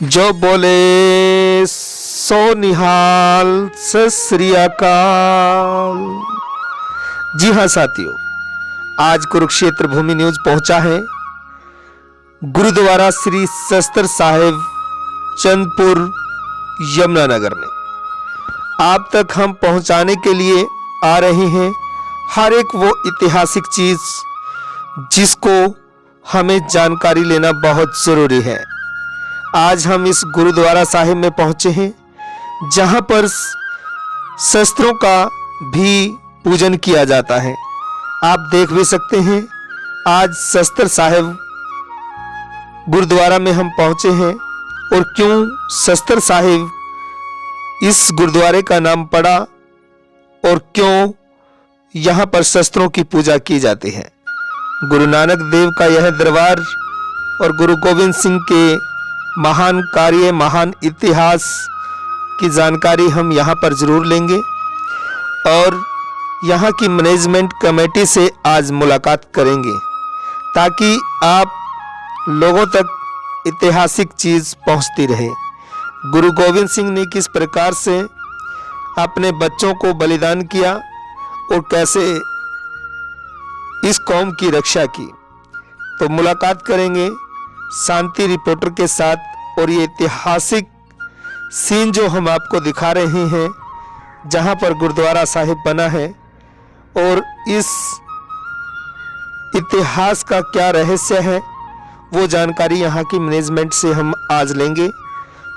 जो बोले सो निहाल, सत श्री अकाल। जी हाँ साथियों, आज कुरुक्षेत्र भूमि न्यूज पहुंचा है गुरुद्वारा श्री शस्त्र साहिब चंदपुर यमुनानगर में। आप तक हम पहुंचाने के लिए आ रहे हैं हर एक वो ऐतिहासिक चीज जिसको हमें जानकारी लेना बहुत जरूरी है। आज हम इस गुरुद्वारा साहिब में पहुंचे हैं जहां पर शस्त्रों का भी पूजन किया जाता है। आप देख भी सकते हैं आज शस्त्र साहिब गुरुद्वारा में हम पहुंचे हैं। और क्यों शस्त्र साहिब इस गुरुद्वारे का नाम पड़ा और क्यों यहां पर शस्त्रों की पूजा की जाती है। गुरु नानक देव का यह दरबार और गुरु गोविंद सिंह के महान कार्य, महान इतिहास की जानकारी हम यहाँ पर जरूर लेंगे और यहाँ की मैनेजमेंट कमेटी से आज मुलाकात करेंगे ताकि आप लोगों तक ऐतिहासिक चीज पहुँचती रहे। गुरु गोविंद सिंह ने किस प्रकार से अपने बच्चों को बलिदान किया और कैसे इस कौम की रक्षा की, तो मुलाकात करेंगे शांति रिपोर्टर के साथ। और ये ऐतिहासिक सीन जो हम आपको दिखा रहे हैं जहां पर गुरुद्वारा साहिब बना है और इस इतिहास का क्या रहस्य है वो जानकारी यहाँ की मैनेजमेंट से हम आज लेंगे।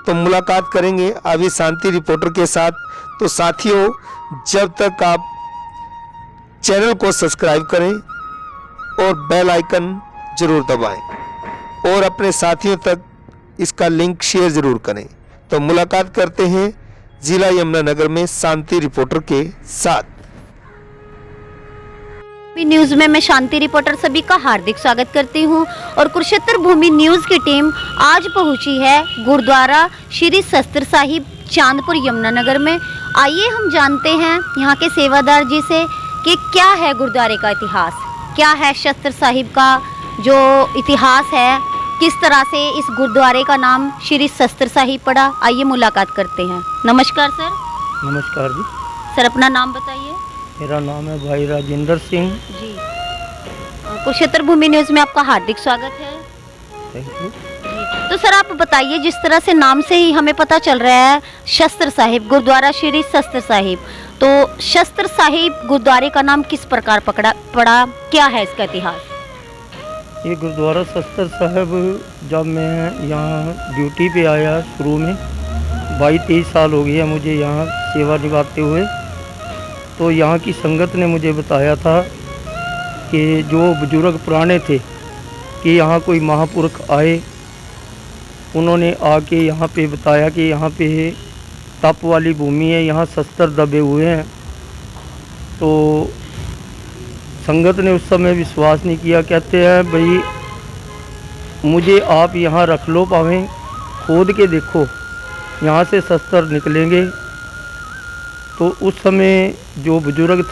तो मुलाकात करेंगे अभी शांति रिपोर्टर के साथ। तो साथियों, जब तक आप चैनल को सब्सक्राइब करें और बेल आइकन जरूर दबाएं और अपने साथियों तक इसका लिंक शेयर जरूर करें। तो मुलाकात करते हैं जिला यमुनानगर में शांति रिपोर्टर के साथ। न्यूज में मैं शांति रिपोर्टर सभी का हार्दिक स्वागत करती हूं और कुरुक्षेत्र भूमि न्यूज की टीम आज पहुंची है गुरुद्वारा श्री शस्त्र साहिब चांदपुर यमुनानगर में। आइए हम जानते हैं यहाँ के सेवादार जी से कि क्या है गुरुद्वारे का इतिहास, क्या है शस्त्र साहिब का जो इतिहास है, किस तरह से इस गुरुद्वारे का नाम श्री शस्त्र साहिब पड़ा। आइए मुलाकात करते हैं। नमस्कार सर। नमस्कार जी। सर अपना नाम बताइए। मेरा नाम है भाई राजेंद्र सिंह जी। कुरुक्षेत्र भूमि न्यूज में आपका हार्दिक स्वागत है। Thank you. तो सर आप बताइए, जिस तरह से नाम से ही हमें पता चल रहा है शस्त्र साहिब, गुरुद्वारा श्री शस्त्र साहिब, तो शस्त्र साहिब गुरुद्वारे का नाम किस प्रकार पड़ा, क्या है इसका इतिहास? ये गुरुद्वारा शस्त्र साहिब जब मैं यहाँ ड्यूटी पे आया शुरू में 22-23 साल हो गया मुझे यहाँ सेवा निभाते हुए, तो यहाँ की संगत ने मुझे बताया था कि जो बुजुर्ग पुराने थे कि यहाँ कोई महापुरुष आए, उन्होंने आके यहाँ पे बताया कि यहाँ पे तप वाली भूमि है, यहाँ शस्त्र दबे हुए हैं। तो संगत ने उस समय विश्वास नहीं किया, कहते हैं भाई मुझे आप यहाँ रख लो, पावें खोद के देखो यहाँ से शस्त्र निकलेंगे। तो उस समय जो बुजुर्ग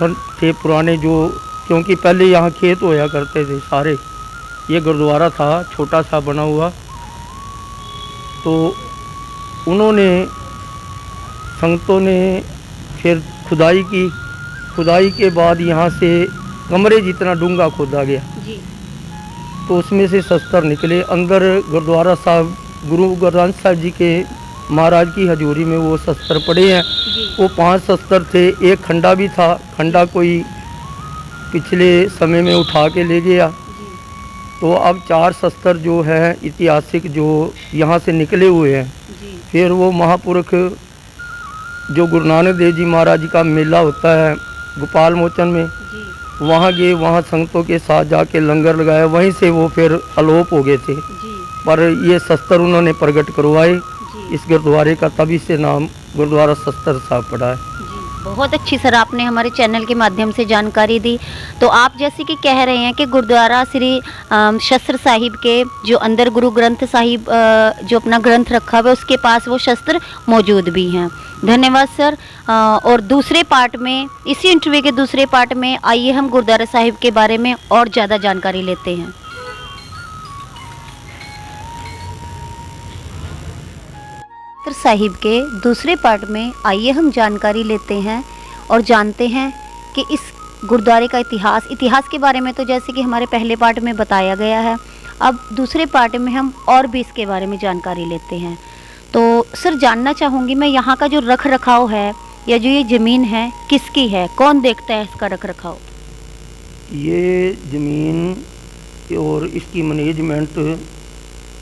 थे पुराने, जो क्योंकि पहले यहाँ खेत होया करते थे सारे, ये गुरुद्वारा था छोटा सा बना हुआ, तो उन्होंने संगतों ने फिर खुदाई के बाद यहाँ से कमरे जितना डूंगा खोदा गया जी। तो उसमें से शस्त्र निकले। अंदर गुरुद्वारा साहब गुरु ग्रंथ साहिब जी के महाराज की हजूरी में वो शस्त्र पड़े हैं। वो 5 शस्त्र थे, एक खंडा भी था, खंडा कोई पिछले समय में उठा के ले गया। तो अब 4 शस्त्र जो है ऐतिहासिक जो यहाँ से निकले हुए हैं। फिर वो महापुरुष जो गुरु नानक देव जी महाराज का मेला होता है गोपाल मोचन में, वहाँ गए, वहाँ संगतों के साथ जाके लंगर लगाया, वहीं से वो फिर अलोप हो गए थे। पर ये शस्त्र उन्होंने प्रकट करवाए इस गुरुद्वारे का, तभी से नाम गुरुद्वारा शस्त्र साहिब पड़ा है। बहुत अच्छी सर आपने हमारे चैनल के माध्यम से जानकारी दी। तो आप जैसे कि कह रहे हैं कि गुरुद्वारा श्री शस्त्र साहिब के जो अंदर गुरु ग्रंथ साहिब जो अपना ग्रंथ रखा हुआ है उसके पास वो शस्त्र मौजूद भी हैं। धन्यवाद सर। और दूसरे पार्ट में, इसी इंटरव्यू के दूसरे पार्ट में आइए हम गुरुद्वारा साहिब के बारे में और ज़्यादा जानकारी लेते हैं। साहिब के दूसरे पार्ट में आइए हम जानकारी लेते हैं और जानते हैं कि इस गुरुद्वारे का इतिहास के बारे में तो जैसे कि हमारे पहले पार्ट में बताया गया है, अब दूसरे पार्ट में हम और भी इसके बारे में जानकारी लेते हैं। तो सर जानना चाहूँगी मैं, यहाँ का जो रख रखाव है या जो ये ज़मीन है किसकी है, कौन देखता है इसका रख रखाव? ये ज़मीन और इसकी मैनेजमेंट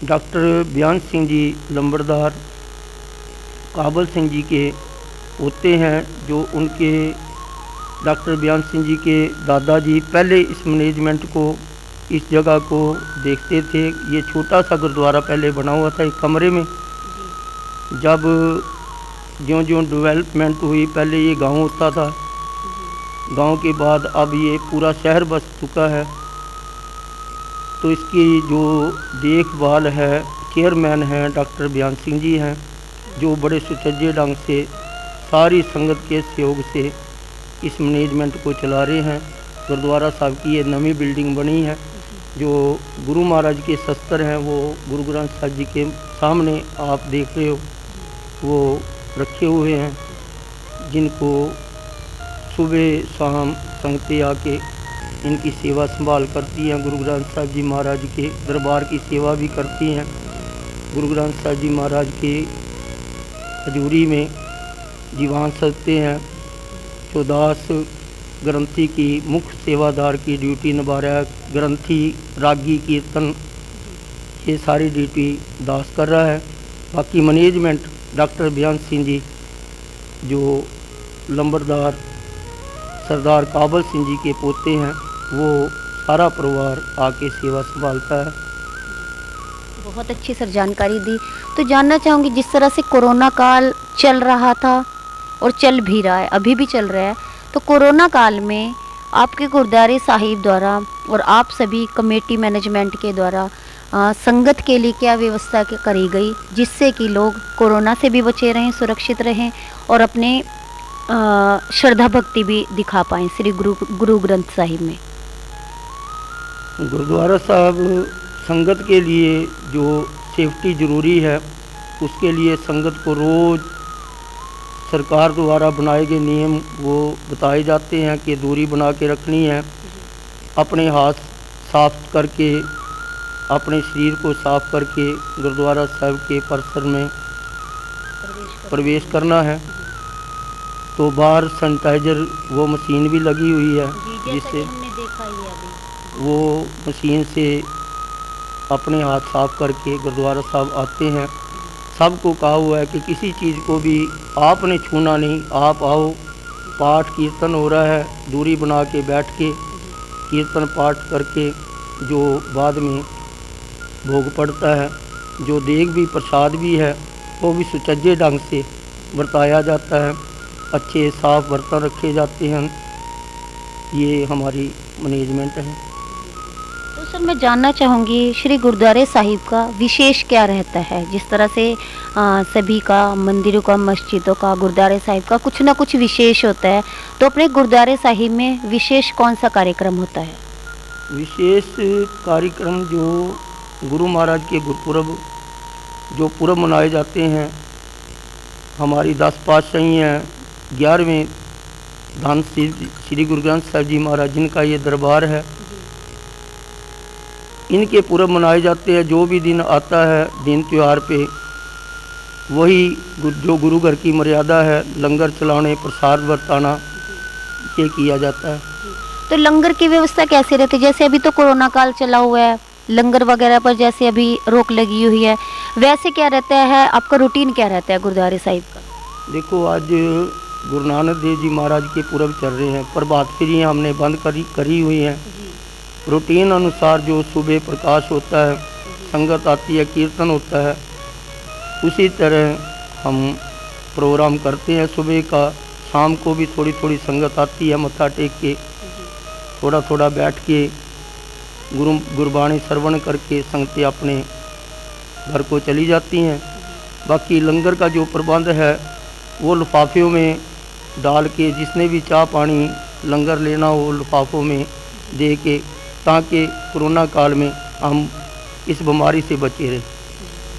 डॉक्टर बयान सिंह जी लंबरदार काबल सिंह जी के होते हैं, जो उनके डॉक्टर बयान सिंह जी के दादाजी पहले इस मैनेजमेंट को, इस जगह को देखते थे। ये छोटा सा गुरुद्वारा पहले बना हुआ था एक कमरे में। जब ज्यों ज्यों डेवलपमेंट हुई, पहले ये गांव होता था, गांव के बाद अब ये पूरा शहर बस चुका है। तो इसकी जो देखभाल है, चेयरमैन हैं डॉक्टर बयान सिंह जी हैं, जो बड़े सुचज्जे ढंग से सारी संगत के सहयोग से इस मैनेजमेंट को चला रहे हैं। गुरुद्वारा साहब की ये नवी बिल्डिंग बनी है, जो गुरु महाराज के शस्त्र हैं वो गुरु ग्रंथ साहब जी के सामने आप देख रहे हो, वो रखे हुए हैं, जिनको सुबह शाम संगतें आके इनकी सेवा संभाल करती हैं। गुरु ग्रंथ साहब जी महाराज के दरबार की सेवा भी करती हैं। गुरु ग्रंथ साहब जी महाराज के हजूरी में दीवान सजते हैं। चौदास ग्रंथी की मुख्य सेवादार की ड्यूटी निभा रहा है। ग्रंथी, रागी, कीर्तन, ये सारी ड्यूटी दास कर रहा है। बाकी मैनेजमेंट डॉक्टर बयान सिंह जी, जो लंबरदार सरदार काबल सिंह जी के पोते हैं, वो सारा परिवार आके सेवा संभालता है। बहुत अच्छी सर जानकारी दी। तो जानना चाहूँगी, जिस तरह से कोरोना काल चल रहा था और चल भी रहा है, अभी भी चल रहा है, तो कोरोना काल में आपके गुरुद्वारे साहिब द्वारा और आप सभी कमेटी मैनेजमेंट के द्वारा संगत के लिए क्या व्यवस्था करी गई, जिससे कि लोग कोरोना से भी बचे रहें, सुरक्षित रहें और अपने श्रद्धा भक्ति भी दिखा पाएँ श्री गुरु ग्रंथ साहिब में? गुरुद्वारा साहब संगत के लिए जो सेफ्टी ज़रूरी है, उसके लिए संगत को रोज़ सरकार द्वारा बनाए गए नियम वो बताए जाते हैं कि दूरी बना के रखनी है, अपने हाथ साफ करके, अपने शरीर को साफ करके गुरुद्वारा साहब के परिसर में प्रवेश करना है। तो बाहर सैनिटाइजर वो मशीन भी लगी हुई है, जिससे वो मशीन से अपने हाथ साफ करके गुरुद्वारा साहब आते हैं। सबको कहा हुआ है कि किसी चीज़ को भी आपने छूना नहीं, आप आओ, पाठ कीर्तन हो रहा है, दूरी बना के बैठ के कीर्तन पाठ करके जो बाद में भोग पड़ता है, जो देग भी प्रसाद भी है, वो भी सुचज्जे ढंग से बरताया जाता है, अच्छे साफ बर्तन रखे जाते हैं। ये हमारी मैनेजमेंट है। तो सर मैं जानना चाहूँगी, श्री गुरुद्वारे साहिब का विशेष क्या रहता है? जिस तरह से सभी का, मंदिरों का, मस्जिदों का, गुरुद्वारे साहिब का कुछ ना कुछ विशेष होता है, तो अपने गुरुद्वारे साहिब में विशेष कौन सा कार्यक्रम होता है? विशेष कार्यक्रम जो गुरु महाराज के गुरुपुरब, जो पुरब मनाए जाते हैं, हमारी 10 पातशाही हैं, 11वें धन श्री गुरु ग्रंथ साहब जी महाराज, जिनका ये दरबार है, इनके पुरब मनाए जाते हैं। जो भी दिन आता है दिन त्यौहार पे, वही जो गुरु घर की मर्यादा है, लंगर चलाने, प्रसाद बरताना, ये किया जाता है। तो लंगर की व्यवस्था कैसे रहती है? जैसे अभी तो कोरोना काल चला हुआ है, लंगर वगैरह पर जैसे अभी रोक लगी हुई है, वैसे क्या रहता है, आपका रूटीन क्या रहता है गुरुद्वारे साहिब का? देखो, आज गुरु नानक देव जी महाराज के पुरब चल रहे हैं, प्रभात फेरियाँ हमने बंद करी हुई हैं। रूटीन अनुसार जो सुबह प्रकाश होता है, संगत आती है, कीर्तन होता है, उसी तरह हम प्रोग्राम करते हैं। सुबह का, शाम को भी थोड़ी थोड़ी संगत आती है, मत्था टेक के थोड़ा थोड़ा बैठ के गुरबाणी श्रवण करके संगतें अपने घर को चली जाती हैं। बाकी लंगर का जो प्रबंध है वो लिफाफों में डाल के, जिसने भी चाह पानी लंगर लेना हो लिफाफों में दे के, ताकि कोरोना काल में हम इस बीमारी से बचे रहें।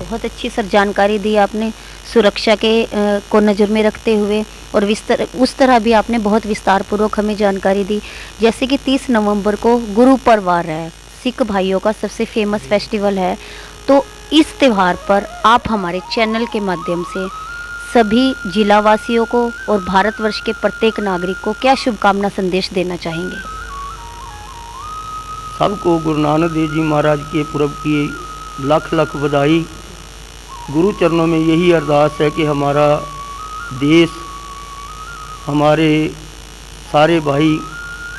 बहुत अच्छी सर जानकारी दी आपने। सुरक्षा के को नज़र में रखते हुए, और उस तरह भी आपने बहुत विस्तार पूर्वक हमें जानकारी दी। जैसे कि 30 नवंबर को गुरु पर्व आ रहा है, सिख भाइयों का सबसे फेमस फेस्टिवल है, तो इस त्यौहार पर आप हमारे चैनल के माध्यम से सभी जिलावासियों को और भारतवर्ष के प्रत्येक नागरिक को क्या शुभकामना संदेश देना चाहेंगे? सबको गुरु नानक देव जी महाराज के पुरब की लाख लाख बधाई। गुरु चरणों में यही अरदास है कि हमारा देश, हमारे सारे भाई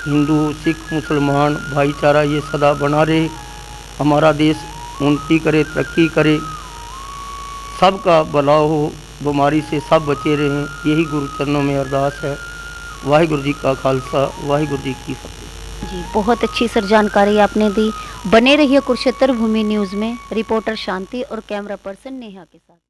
हिंदू सिख मुसलमान भाईचारा ये सदा बना रहे, हमारा देश उन्नति करे, तरक्की करे, सबका भला हो, बीमारी से सब बचे रहें, यही गुरु चरणों में अरदास है। वाहिगुरु जी का खालसा, वाहिगुरु जी की फतेह। जी, बहुत अच्छी सर जानकारी आपने दी। बने रहिए कुरुक्षेत्र भूमि न्यूज़ में। रिपोर्टर शांति और कैमरा पर्सन नेहा के साथ।